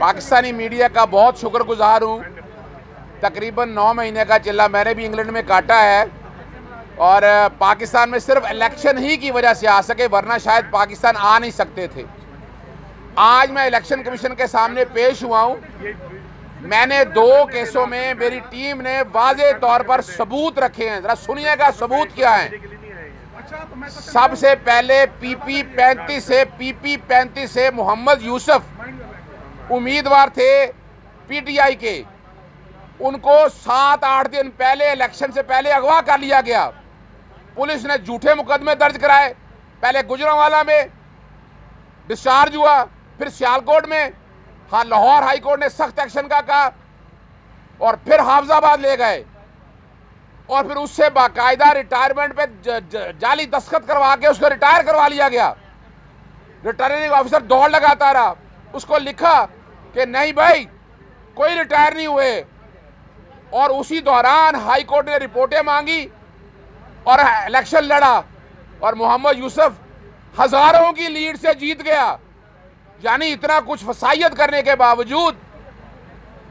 Pakistani media का बहुत शुक्रगुजार हूँ। तकरीबन 9 महीने का चिल्ला मैंने भी इंग्लैंड में काटा है और पाकिस्तान में सिर्फ इलेक्शन ही की वजह से आ सके, वरना शायद पाकिस्तान आ नहीं सकते थे। आज मैं इलेक्शन कमीशन के सामने पेश हुआ हूँ। मैंने 2 केसों में मेरी टीम ने वाज़े तौर पर सबूत रखे हैं। जरा सुनिएगा सबूत क्या है। सबसे पहले PP 35 से मोहम्मद यूसुफ उम्मीदवार थे PTI के, उनको 7-8 दिन पहले इलेक्शन से पहले अगवा कर लिया गया। पुलिस ने झूठे मुकदमे दर्ज कराए। पहले गुजरांवाला में डिस्चार्ज हुआ, फिर सियालकोट में, हाँ लाहौर हाई कोर्ट ने सख्त एक्शन का कहा और फिर हाफिजाबाद ले गए और फिर उससे बाकायदा रिटायरमेंट पे जाली दस्तखत करवा के उसको रिटायर करवा लिया गया। रिटर्निंग ऑफिसर दौड़ लगाता रहा, उसको लिखा कि नहीं भाई कोई रिटायर नहीं हुए, और उसी दौरान हाई कोर्ट ने रिपोर्टें मांगी और इलेक्शन लड़ा और मोहम्मद यूसुफ हजारों की लीड से जीत गया। यानी इतना कुछ फसाइयत करने के बावजूद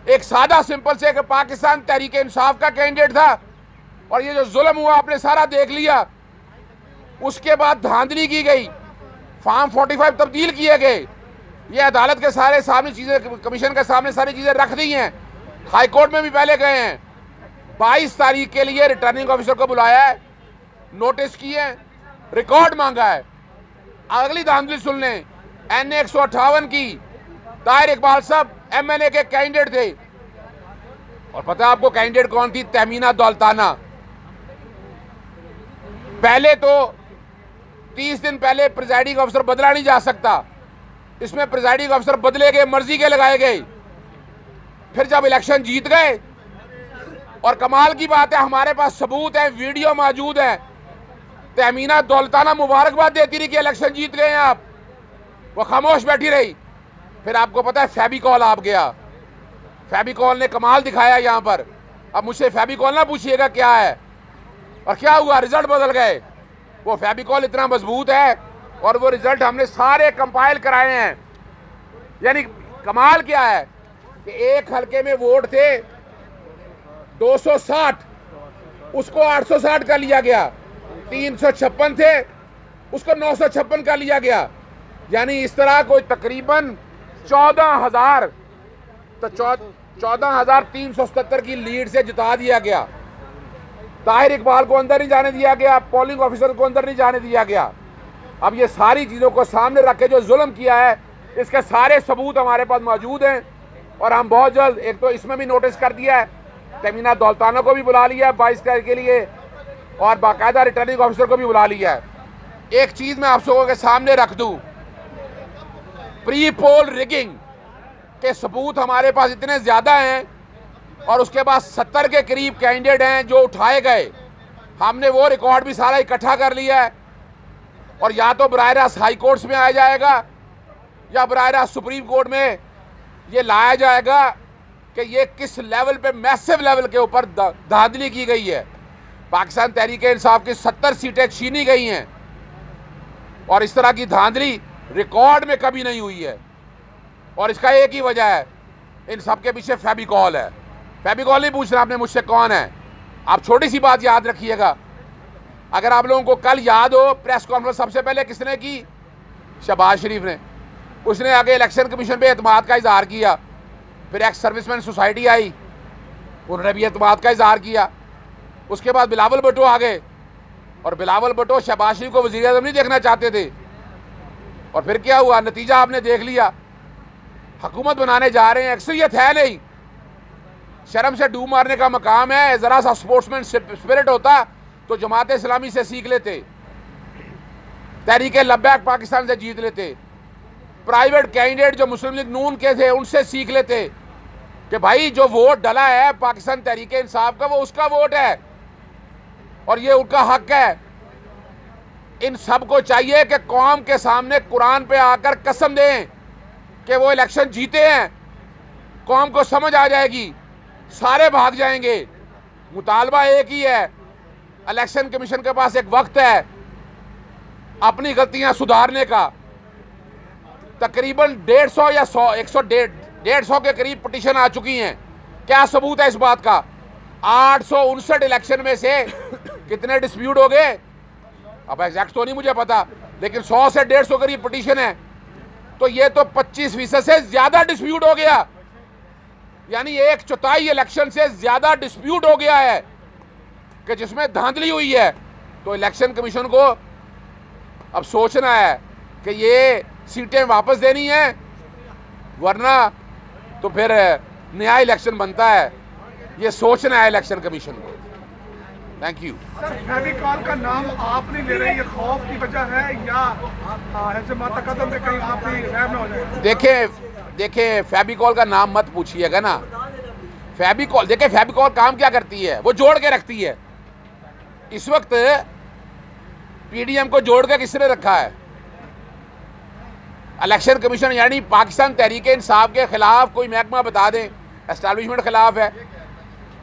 एक सादा सिंपल से कि पाकिस्तान तहरीक इंसाफ का कैंडिडेट था और ये जो जुल्म हुआ आपने सारा देख लिया। उसके बाद धांधली की गई, फॉर्म 45 तब्दील किए गए। ये अदालत के सारे सामने चीज़ें, कमीशन के सामने सारी चीज़ें रख दी हैं। हाई कोर्ट में भी पहले गए हैं। 22 तारीख के लिए रिटर्निंग ऑफिसर को बुलाया है, नोटिस किए, रिकॉर्ड मांगा है। अगली धांधली सुन लें। NA 158 की ताहिर इकबाल साहब MNA के कैंडिडेट थे और पता है आपको कैंडिडेट कौन थी? तहमीना दौलताना। पहले तो 30 दिन पहले प्रिजाइडिंग ऑफिसर बदला नहीं जा सकता, इसमें प्रिजाइडिंग ऑफिसर बदले गए, मर्जी के लगाए गए। फिर जब इलेक्शन जीत गए, और कमाल की बात है हमारे पास सबूत है, वीडियो मौजूद है, तहमीना दौलताना मुबारकबाद देती रही कि इलेक्शन जीत गए हैं आप, वो खामोश बैठी रही। फिर आपको पता है फेविकॉल आप गया, फेविकॉल ने कमाल दिखाया यहाँ पर। अब मुझसे फेविकॉल ना पूछिएगा क्या है और क्या हुआ, रिजल्ट बदल गए। वो फेविकॉल इतना मजबूत है और वो रिजल्ट हमने सारे कंपाइल कराए हैं। यानी कमाल क्या है कि एक हलके में वोट थे 260, उसको 860 कर लिया गया। 356 थे, उसको 956 कर लिया गया। यानी इस तरह कोई तकरीबन 14,377 की लीड से जिता दिया गया। ताहिर इकबाल को अंदर नहीं जाने दिया गया, पोलिंग ऑफिसर को अंदर नहीं जाने दिया गया। अब ये सारी चीज़ों को सामने रख के जो जुल्म किया है, इसके सारे सबूत हमारे पास मौजूद हैं और हम बहुत जल्द, एक तो इसमें भी नोटिस कर दिया है, तहमीना दौलताना को भी बुला लिया है 22 तारीख के लिए और बाकायदा रिटर्निंग ऑफिसर को भी बुला लिया है। एक चीज़ मैं आप लोगों के सामने रख दूँ, प्री पोल रिगिंग के सबूत हमारे पास इतने ज़्यादा हैं और उसके बाद 70 के करीब कैंडिडेट हैं जो उठाए गए। हमने वो रिकॉर्ड भी सारा इकट्ठा कर लिया है और या तो बराह रास्त हाई कोर्ट्स में आया जाएगा या बराह रास्त सुप्रीम कोर्ट में ये लाया जाएगा कि ये किस लेवल पे, मैसिव लेवल के ऊपर धांधली की गई है। पाकिस्तान तहरीक इंसाफ की 70 सीटें छीनी गई हैं और इस तरह की धांधली रिकॉर्ड में कभी नहीं हुई है। और इसका एक ही वजह है, इन सब के पीछे फेविकॉल है। फेविकॉल नहीं पूछना आपने मुझसे कौन है। आप छोटी सी बात याद रखिएगा, अगर आप लोगों को कल याद हो, प्रेस कॉन्फ्रेंस सबसे पहले किसने की? शहबाज शरीफ ने। उसने आगे इलेक्शन कमीशन पे एतमाद का इजहार किया। फिर एक्स सर्विसमैन सोसाइटी आई, उन्होंने भी एतमाद का इजहार किया। उसके बाद बिलावल भुट्टो आ गए और बिलावल भुट्टो शहबाज शरीफ को वज़ीर आज़म नहीं देखना चाहते थे। और फिर क्या हुआ, नतीजा आपने देख लिया। हुकूमत बनाने जा रहे हैं, अक्सरियत है नहीं, शर्म से डूब मारने का मकाम है। ज़रा सा स्पोर्ट्समैन स्पिरिट होता तो जमात इस्लामी से सीख लेते, तहरीक लब्बैक पाकिस्तान से जीत लेते, प्राइवेट कैंडिडेट जो मुस्लिम लीग नून के थे उनसे सीख लेते कि भाई जो वोट डला है पाकिस्तान तहरीक इंसाफ का, वो उसका वोट है और ये उनका हक है। इन सब को चाहिए कि कौम के सामने कुरान पे आकर कसम दें कि वो इलेक्शन जीते हैं। कौम को समझ आ जाएगी, सारे भाग जाएंगे। मुतालबा एक ही है, इलेक्शन कमीशन के पास एक वक्त है अपनी गलतियां सुधारने का। तकरीबन 150 या 100, 100 150 के करीब पिटीशन आ चुकी हैं। क्या सबूत है इस बात का? 859 इलेक्शन में से कितने डिस्प्यूट हो गए? अब एग्जैक्ट तो नहीं मुझे पता, लेकिन 100 से 150 करीब पिटीशन है, तो ये तो 25% से ज्यादा डिस्प्यूट हो गया। यानी 1/4 इलेक्शन से ज्यादा डिस्प्यूट हो गया है कि जिसमें धांधली हुई है। तो इलेक्शन कमीशन को अब सोचना है कि ये सीटें वापस देनी है, वरना तो फिर नया इलेक्शन बनता है। ये सोचना है इलेक्शन कमीशन को। Thank you. सर, फेविकॉल का नाम आप नहीं ले रहे, ये खौफ की वजह है या कदम में कहीं आप भी गायब ना हो जाए? देखिए फेविकॉल का नाम मत पूछिएगा ना। फेविकॉल, देखिए फेविकॉल काम क्या करती है? वो जोड़ के रखती है। इस वक्त पीडीएम को जोड़ के किसने रखा है? इलेक्शन कमीशन, यानी पाकिस्तान तहरीक इंसाफ के खिलाफ कोई महकमा बता दें। एस्टैब्लिशमेंट खिलाफ है,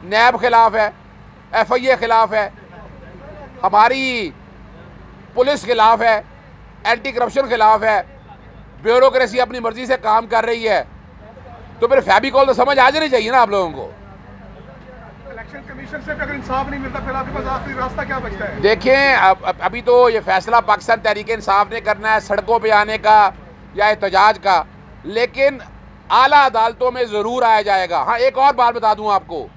नैब खिलाफ है, FIA खिलाफ है, हमारी पुलिस खिलाफ है, एंटी करप्शन खिलाफ है, ब्यूरोक्रेसी अपनी मर्जी से काम कर रही है, तो फिर फेविकॉल तो समझ आ जानी चाहिए ना आप लोगों को। इलेक्शन कमीशन से अगर इंसाफ नहीं मिलता, फिर आपके पास आखिरी रास्ता क्या बचता है? देखें, अभी तो ये फैसला पाकिस्तान तहरीक इंसाफ ने करना है, सड़कों पे आने का या एहतजाज का, लेकिन आला अदालतों में ज़रूर आया जाएगा। हाँ, एक और बात बता दूं आपको,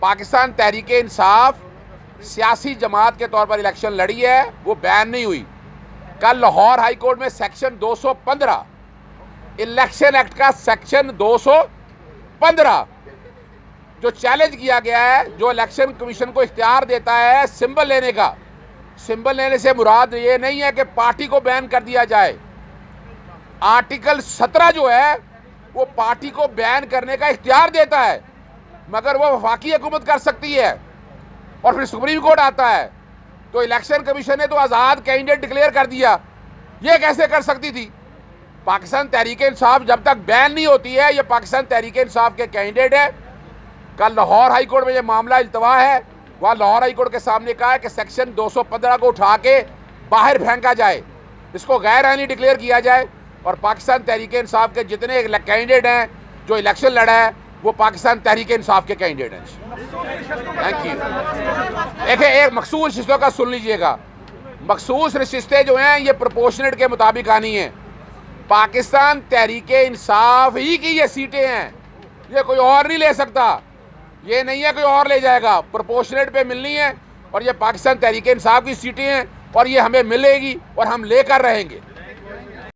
पाकिस्तान तहरीक इंसाफ सियासी जमात के तौर पर इलेक्शन लड़ी है, वो बैन नहीं हुई। कल लाहौर हाई कोर्ट में सेक्शन 215 इलेक्शन एक्ट का सेक्शन 215 जो चैलेंज किया गया है, जो इलेक्शन कमीशन को इख्तियार देता है सिंबल लेने का। सिंबल लेने से मुराद ये नहीं है कि पार्टी को बैन कर दिया जाए। आर्टिकल 17 जो है वो पार्टी को बैन करने का इख्तियार देता है, मगर वो वफाकी हुकूमत कर सकती है और फिर सुप्रीम कोर्ट आता है। तो इलेक्शन कमीशन ने तो आज़ाद कैंडिडेट डिक्लेयर कर दिया, ये कैसे कर सकती थी? पाकिस्तान तहरीक इंसाफ जब तक बैन नहीं होती है, ये पाकिस्तान तहरीक इंसाफ के कैंडिडेट है। कल लाहौर हाई कोर्ट में ये मामला इल्तवा है, वहाँ लाहौर हाई कोर्ट के सामने कहा है कि सेक्शन 215 को उठा के बाहर फेंका जाए, इसको गैर आईनी डिक्लेयर किया जाए, और पाकिस्तान तहरीक इंसाफ के जितने कैंडिडेट हैं जो इलेक्शन लड़ा है वो पाकिस्तान तहरीक इंसाफ के कैंडिडेट हैं। Thank you. देखिए, एक मखसूस रिश्तों का सुन लीजिएगा। मखसूस रिश्ते जो हैं ये प्रोपोर्शनेट के मुताबिक आनी है। पाकिस्तान तहरीक इंसाफ ही की ये सीटें हैं, ये कोई और नहीं ले सकता। ये नहीं है कोई और ले जाएगा, प्रोपोर्शनेट पे मिलनी है, और ये पाकिस्तान तहरीक इंसाफ की सीटें हैं और ये हमें मिलेगी और हम लेकर रहेंगे।